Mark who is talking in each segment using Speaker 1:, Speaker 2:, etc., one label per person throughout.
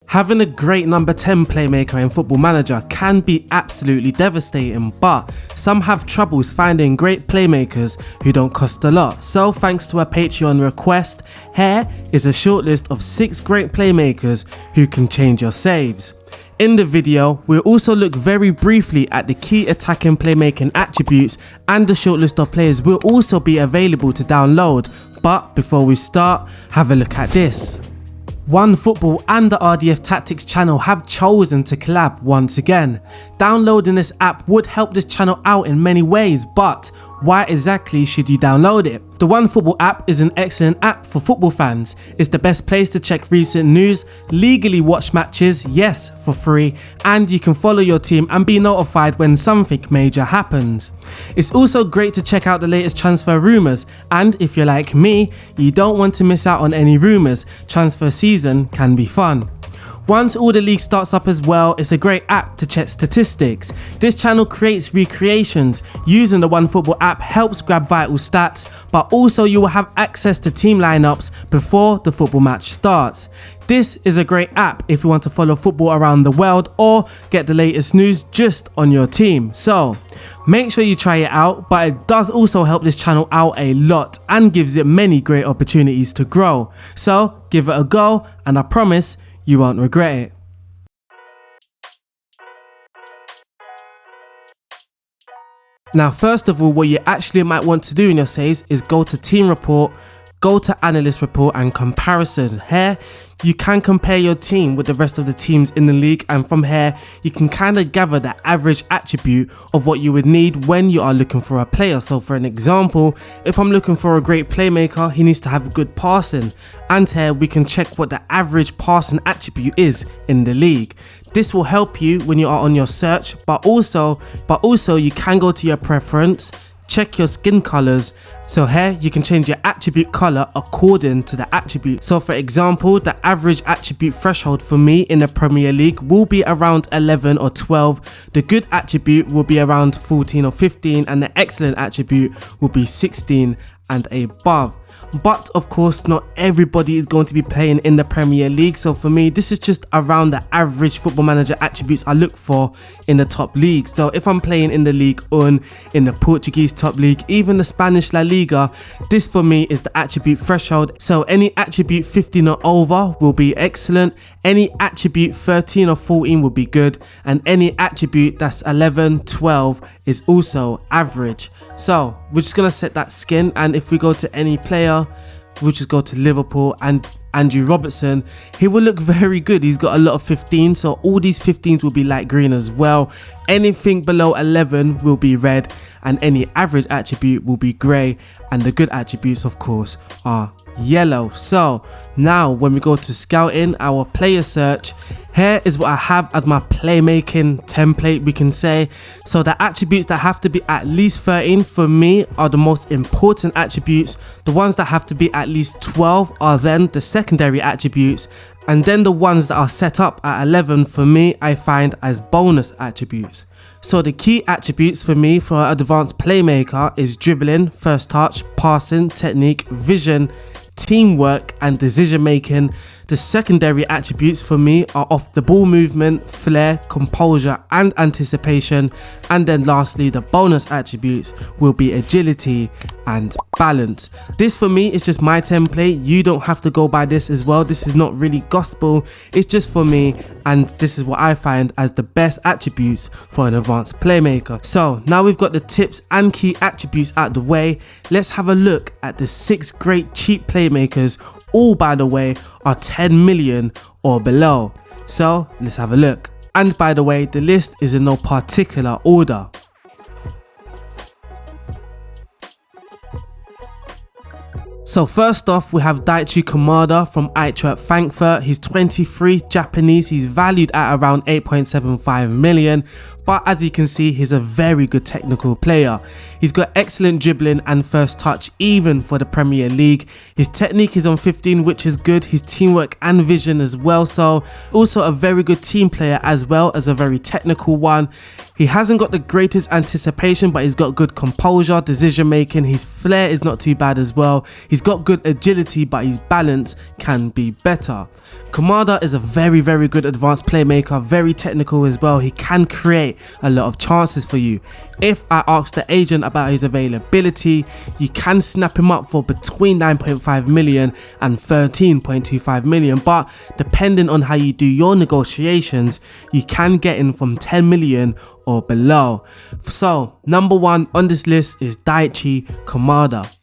Speaker 1: Having a great number 10 playmaker in Football Manager can be absolutely devastating, but some have troubles finding great playmakers who don't cost a lot. So thanks to a Patreon request, here is a shortlist of 6 great playmakers who can change your saves. In the video, we'll also look very briefly at the key attacking playmaking attributes, and the shortlist of players will also be available to download. But before we start, have a look at this. OneFootball and the RDF Tactics channel have chosen to collab once again. Downloading this app would help this channel out in many ways, but why exactly should you download it? The OneFootball app is an excellent app for football fans. It's the best place to check recent news, legally watch matches, yes, for free, and you can follow your team and be notified when something major happens. It's also great to check out the latest transfer rumours, and if you're like me, you don't want to miss out on any rumours. Transfer season can be fun. Once all the league starts up as well, it's a great app to check statistics. This channel creates recreations. Using the OneFootball app helps grab vital stats, but also you will have access to team lineups before the football match starts. This is a great app if you want to follow football around the world or get the latest news just on your team. So make sure you try it out, but it does also help this channel out a lot and gives it many great opportunities to grow. So give it a go, and I promise you won't regret it. Now, first of all, what you actually might want to do in your saves is go to team report, go to analyst report and comparison. Here you can compare your team with the rest of the teams in the league, and from here you can kind of gather the average attribute of what you would need when you are looking for a player. So for an example, if I'm looking for a great playmaker, he needs to have good passing, and here we can check what the average passing attribute is in the league. This will help you when you are on your search, but also you can go to your preference, check your skin colors. So here you can change your attribute color according to the attribute. So for example, the average attribute threshold for me in the Premier League will be around 11 or 12. The good attribute will be around 14 or 15, and the excellent attribute will be 16 and above. But of course, not everybody is going to be playing in the Premier League. So for me, this is just around the average Football Manager attributes I look for in the top league. So if I'm playing in the League 1, in the Portuguese top league, even the Spanish La Liga, this for me is the attribute threshold. So any attribute 15 or over will be excellent. Any attribute 13 or 14 will be good. And any attribute that's 11, 12 is also average. So we're just going to set that skin, and if we go to any player, we'll just go to Liverpool, and Andrew Robertson, he will look very good. He's got a lot of 15, so all these 15s will be light green as well. Anything below 11 will be red, and any average attribute will be grey, and the good attributes of course are yellow. So now when we go to scouting, our player search, here is what I have as my playmaking template, we can say. So the attributes that have to be at least 13 for me are the most important attributes. The ones that have to be at least 12 are then the secondary attributes, and then the ones that are set up at 11 for me I find as bonus attributes. So the key attributes for me for an advanced playmaker is dribbling, first touch, passing, technique, vision, teamwork and decision making. The secondary attributes for me are off the ball movement, flair, composure and anticipation, and then lastly the bonus attributes will be agility and balance. This for me is just my template. You don't have to go by this as well. This is not really gospel, it's just for me, and this is what I find as the best attributes for an advanced playmaker. So now we've got the tips and key attributes out the way, let's have a look at the 6 great cheap playmakers. All, by the way, are 10 million or below. So let's have a look. And by the way, the list is in no particular order. So first off, we have Daichi Kamada from Eintracht Frankfurt. He's 23, Japanese. He's valued at around 8.75 million. But as you can see, he's a very good technical player. He's got excellent dribbling and first touch even for the Premier League. His technique is on 15, which is good. His teamwork and vision as well. So also a very good team player as well as a very technical one. He hasn't got the greatest anticipation, but he's got good composure, decision making. His flair is not too bad as well. He's got good agility, but his balance can be better. Kamada is a very good advanced playmaker, very technical as well. He can create a lot of chances for you. If I ask the agent about his availability, you can snap him up for between 9.5 million and 13.25 million, but depending on how you do your negotiations, you can get in from 10 million or below. So number 1 on this list is Daichi Kamada.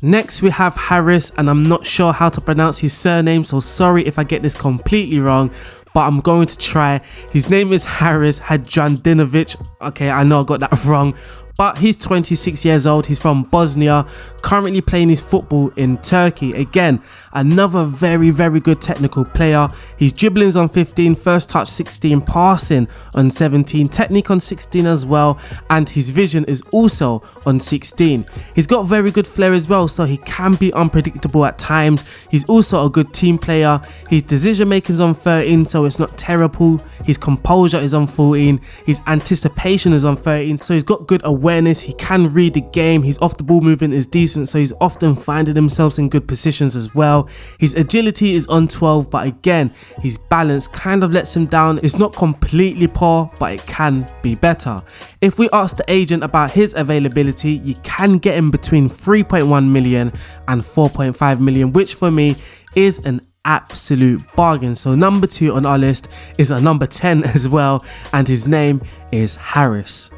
Speaker 1: Next we have Harris, and I'm not sure how to pronounce his surname, so sorry if I get this completely wrong, but I'm going to try. His name is Haris Hadjandinovic. Okay, I know I got that wrong, but he's 26 years old. He's from Bosnia, currently playing his football in Turkey. Again, another very good technical player. His dribbling's on 15, first touch 16, passing on 17, technique on 16 as well, and his vision is also on 16. He's got very good flair as well, so he can be unpredictable at times. He's also a good team player. His decision making is on 13, so it's not terrible. His composure is on 14. His anticipation is on 13, so he's got good awareness. He can read the game. His off the ball movement is decent, so he's often finding himself in good positions as well. His agility is on 12, but again, his balance kind of lets him down. It's not completely poor, but it can be better. If we ask the agent about his availability, you can get him between 3.1 million and 4.5 million, which for me is an absolute bargain. So number 2 on our list is a number 10 as well, and his name is Harris.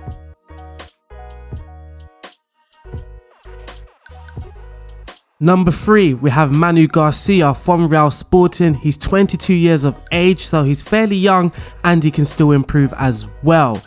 Speaker 1: Number 3, we have Manu Garcia from Real Sporting. He's 22 years of age, so he's fairly young and he can still improve as well.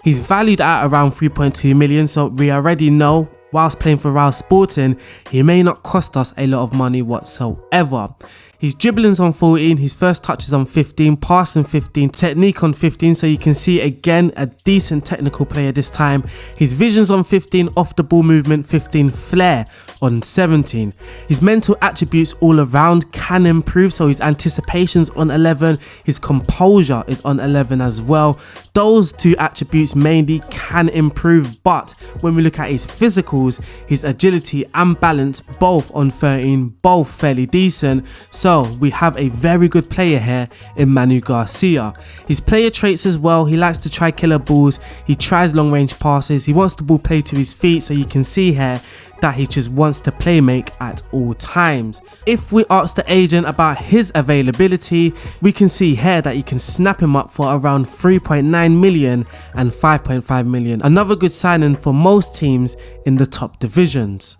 Speaker 1: He's valued at around 3.2 million, so we already know whilst playing for Real Sporting, he may not cost us a lot of money whatsoever. His dribbling's on 14, his first touch is on 15, passing 15, technique on 15, so you can see again a decent technical player this time. His vision's on 15, off the ball movement 15, flair on 17. His mental attributes all around can improve, so his anticipation's on 11, his composure is on 11 as well. Those 2 attributes mainly can improve, but when we look at his physicals, his agility and balance both on 13, both fairly decent. So we have a very good player here in Manu Garcia. His player traits as well: he likes to try killer balls, he tries long range passes, he wants the ball played to his feet, so you can see here that he just wants to play make at all times. If we ask the agent about his availability, we can see here that you can snap him up for around 3.9 million and 5.5 million. Another good signing for most teams in the top divisions.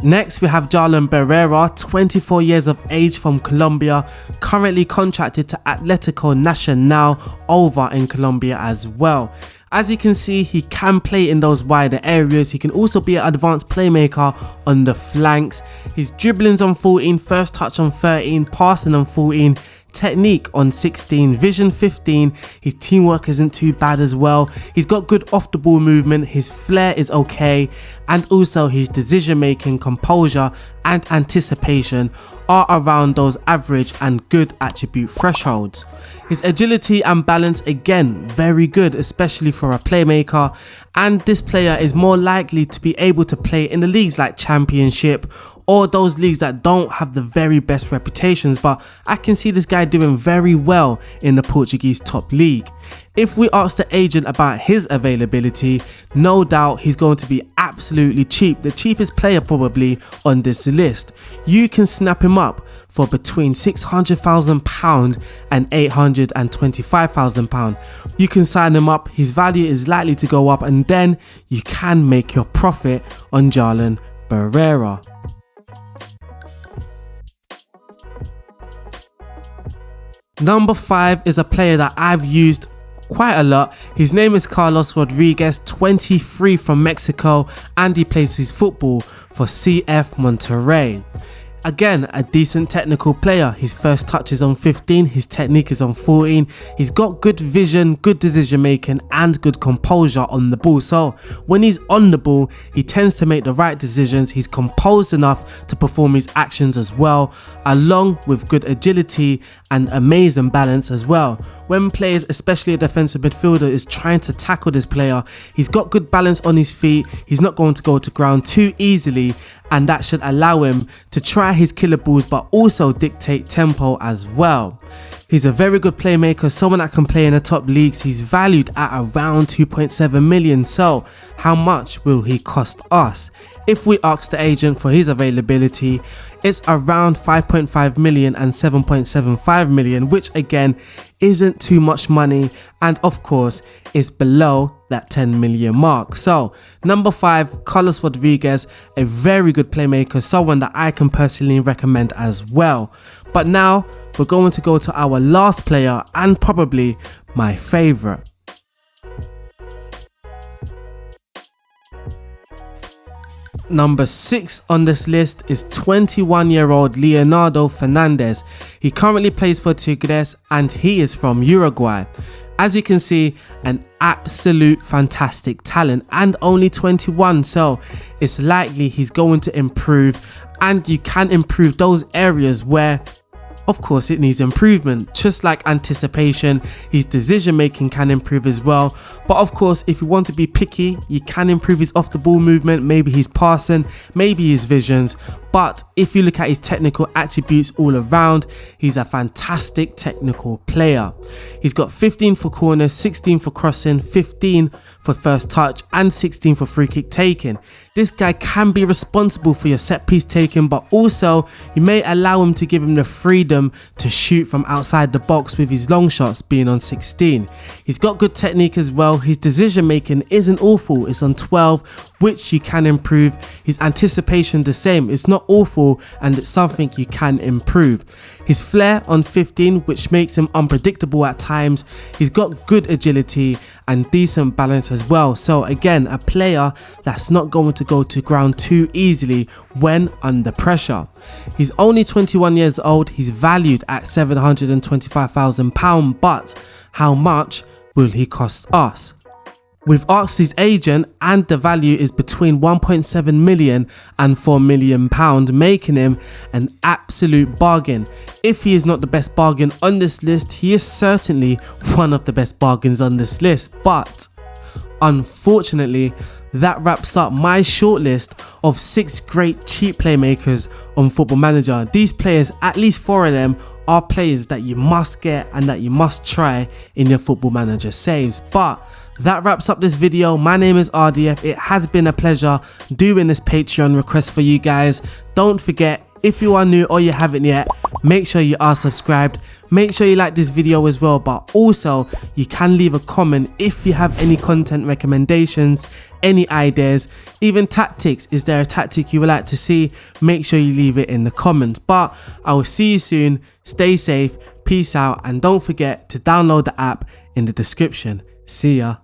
Speaker 1: Next we have Jarlon Barrera, 24 years of age, from Colombia, currently contracted to Atletico Nacional over in Colombia as well. As you can see, he can play in those wider areas. He can also be an advanced playmaker on the flanks. His dribbling's on 14, first touch on 13, passing on 14, technique on 16, vision 15. His teamwork isn't too bad as well. He's got good off the ball movement, his flair is okay, and also his decision making, composure and anticipation are around those average and good attribute thresholds. His agility and balance, again, very good, especially for a playmaker, and this player is more likely to be able to play in the leagues like Championship or those leagues that don't have the very best reputations, but I can see this guy doing very well in the Portuguese top league. If we ask the agent about his availability, no doubt he's going to be absolutely cheap, the cheapest player probably on this list. You can snap him up for between £600,000 and £825,000. You can sign him up, his value is likely to go up, and then you can make your profit on Jarlon Barrera. Number 5 is a player that I've used quite a lot. His name is Carlos Rodriguez, 23, from Mexico, and he plays his football for CF Monterrey. Again, a decent technical player. His first touch is on 15, his technique is on 14. He's got good vision, good decision making and good composure on the ball. So when he's on the ball, he tends to make the right decisions. He's composed enough to perform his actions as well, along with good agility and amazing balance as well. When players, especially a defensive midfielder, is trying to tackle this player, he's got good balance on his feet. He's not going to go to ground too easily, and that should allow him to try his killer balls but also dictate tempo as well. He's a very good playmaker, someone that can play in the top leagues. He's valued at around 2.7 million. So how much will he cost us? If we ask the agent for his availability, it's around 5.5 million and 7.75 million, which again isn't too much money, and of course is below that 10 million mark. So number 5, Carlos Rodriguez, a very good playmaker, someone that I can personally recommend as well. But now we're going to go to our last player and probably my favorite. Number 6 on this list is 21-year-old Leonardo Fernandez. He currently plays for Tigres and he is from Uruguay. As you can see, an absolute fantastic talent and only 21, so it's likely he's going to improve, and you can improve those areas where of course it needs improvement. Just like anticipation, his decision making can improve as well. But of course, if you want to be picky, you can improve his off the ball movement, maybe his passing, maybe his visions. But if you look at his technical attributes all around, he's a fantastic technical player. He's got 15 for corners, 16 for crossing, 15 for first touch and 16 for free kick taking. This guy can be responsible for your set piece taking, but also you may allow him to give him the freedom to shoot from outside the box with his long shots being on 16. He's got good technique as well. His decision making isn't awful, it's on 12, which you can improve. His anticipation the same, it's not awful and it's something you can improve. His flair on 15, which makes him unpredictable at times. He's got good agility and decent balance as well. So again, a player that's not going to go to ground too easily when under pressure. He's only 21 years old. He's valued at £725,000, but how much will he cost us? We've asked his agent and the value is between 1.7 million and £4 million, making him an absolute bargain. If he is not the best bargain on this list, he is certainly one of the best bargains on this list. But unfortunately, that wraps up my shortlist of 6 great cheap playmakers on Football Manager. These players, at least 4 of them, are players that you must get and that you must try in your Football Manager saves. But that wraps up this video. My name is RDF. It has been a pleasure doing this Patreon request for you guys. Don't forget, if you are new or you haven't yet, make sure you are subscribed. Make sure you like this video as well, but also you can leave a comment if you have any content recommendations, any ideas, even tactics. Is there a tactic you would like to see? Make sure you leave it in the comments. But I will see you soon. Stay safe, peace out, and don't forget to download the app in the description. See ya.